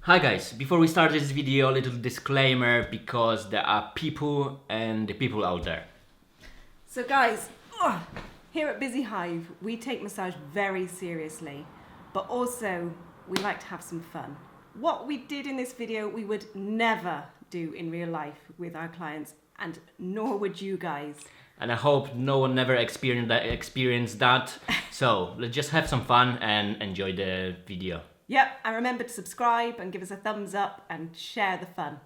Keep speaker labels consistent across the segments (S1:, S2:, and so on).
S1: Hi guys, before we start this video, a little disclaimer because there are people and the people out there.
S2: So guys, here at BusyHive, we take massage very seriously, but also we like to have some fun. What we did in this video, we would never do in real life with our clients, and nor would you guys.
S1: And I hope no one never experienced that. So let's just have some fun and enjoy the video.
S2: Yep, and remember to subscribe and give us a thumbs up and share the fun.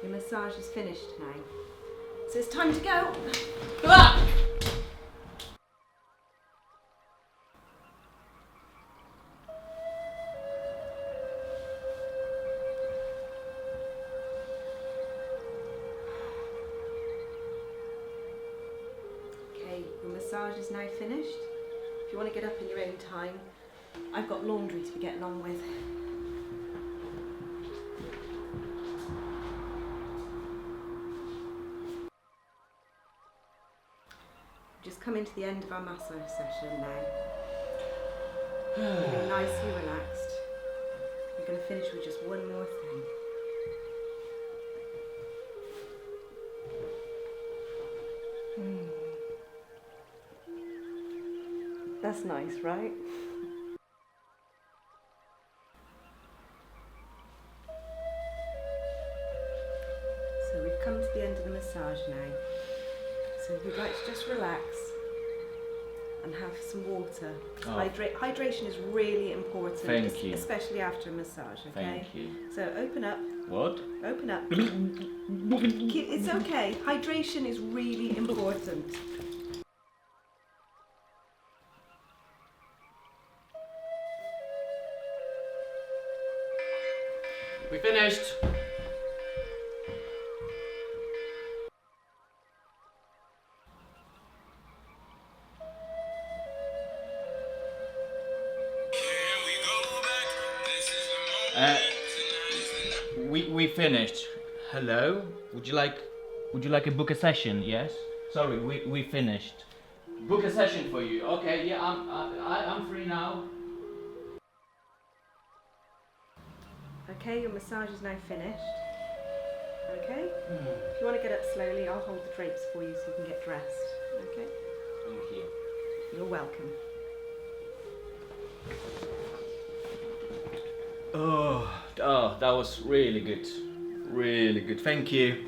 S2: Your massage is finished now, so it's time to go. Okay, your massage is now finished. If you want to get up in your own time, I've got laundry to be getting on with. Just coming to the end of our massage session now. Feeling nicely relaxed. We're going to finish with just one more thing. That's nice, right? So we've come to the end of the massage now. So if you'd like to just relax and have some water.
S1: Oh.
S2: Hydration is really important,
S1: Thank you.
S2: especially after a massage, okay?
S1: Thank you.
S2: So open up,
S1: What?
S2: open up. It's okay, hydration is really important.
S1: We finished. We finished. Hello? Would you like a book a session? Yes? Sorry, we finished. Book a session for you. Okay, yeah, I'm free now.
S2: Okay, your massage is now finished. Okay? If you want to get up slowly, I'll hold the drapes for you so you can get dressed. Okay?
S1: Thank you.
S2: You're welcome.
S1: Oh, that was really good. Really good. Thank you.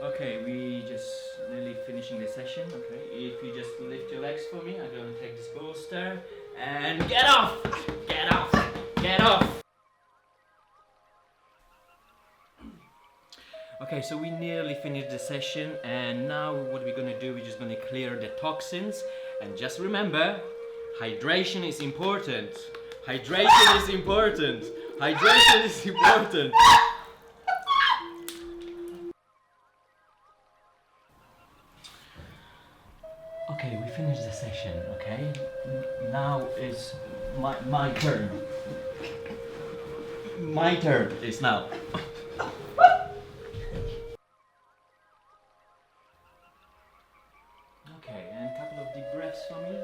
S1: Okay, we just nearly finishing the session. Okay, if you just lift your legs for me, I'm gonna take this bolster and get off! Get off! Get off! Okay, so we nearly finished the session, and now what we're gonna do, we're just gonna clear the toxins. And just remember, hydration is important. Hydration is important. Hydration is important. Okay, we finished the session, okay? Now is my turn. My turn is now. Okay, and a couple of deep breaths for me.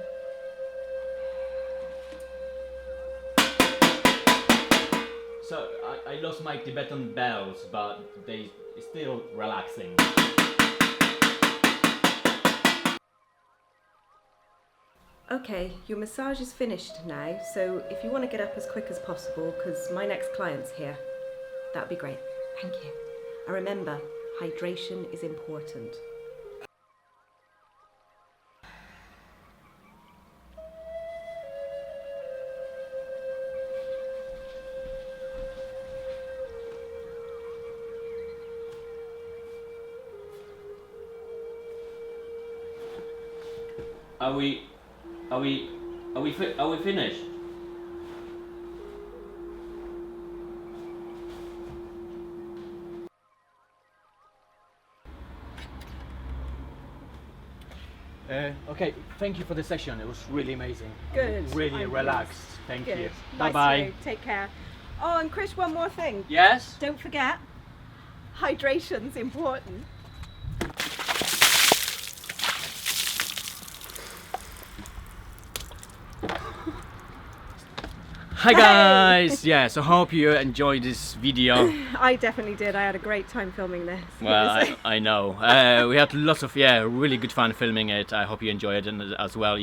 S1: So, I lost my Tibetan bells, but they still relaxing.
S2: Okay, your massage is finished now, so if you want to get up as quick as possible, because my next client's here, that'd be great. Thank you. And remember, hydration is important.
S1: Are we finished? Okay, thank you for the session. It was really amazing.
S2: Good.
S1: Really
S2: I'm
S1: relaxed.
S2: pleased.
S1: Thank
S2: Good.
S1: you.
S2: Nice
S1: Bye
S2: to you. Take care. Oh, and Chris, one more thing.
S1: Yes?
S2: Don't forget, hydration's important.
S1: Hi guys! Yeah, so hope you enjoyed this video.
S2: I definitely did. I had a great time filming this.
S1: Well, I know. We had lots of, really good fun filming it. I hope you enjoyed it, and as well,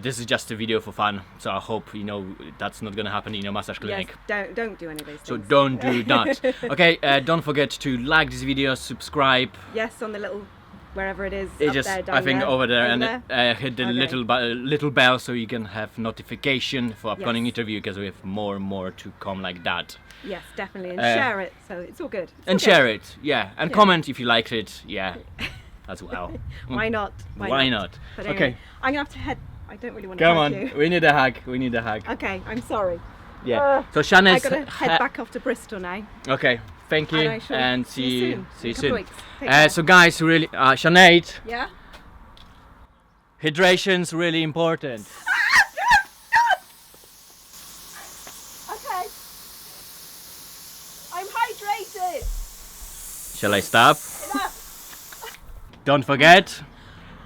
S1: this is just a video for fun. So I hope, that's not gonna happen in your massage clinic.
S2: Yes, don't do any of those
S1: So
S2: things.
S1: don't do that. Okay, don't forget to like this video, subscribe.
S2: Yes, on the little, wherever it is,
S1: It
S2: up
S1: just,
S2: there, down
S1: I think,
S2: there.
S1: over there,
S2: Over
S1: and
S2: there?
S1: hit the
S2: Okay.
S1: little bell so you can have notification for upcoming
S2: Yes.
S1: interview, because we have more and more to come like that.
S2: Yes, definitely, and
S1: Uh,
S2: share it, so it's all good. It's
S1: And
S2: all
S1: share it, yeah, and
S2: Yeah.
S1: comment if you liked it, as well.
S2: good. Why not?
S1: Why not?
S2: But
S1: Okay.
S2: anyway, I'm gonna have to head. I don't really want to
S1: Come
S2: hug
S1: on,
S2: you.
S1: we need a hug. We need a hug.
S2: Okay, I'm sorry.
S1: Yeah. So
S2: I
S1: Shana's.
S2: gotta head back off to Bristol now.
S1: Okay. Thank you,
S2: And I shall
S1: and
S2: see you soon.
S1: see you
S2: In a couple
S1: soon.
S2: of weeks. Take care.
S1: So guys, really, Sinead,
S2: Yeah.
S1: hydration's really important.
S2: Okay. I'm hydrated.
S1: Shall I stop?
S2: Enough.
S1: Don't forget,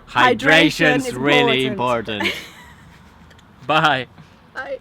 S2: Hydration
S1: hydration's
S2: is
S1: really
S2: important.
S1: important. Bye.
S2: Bye.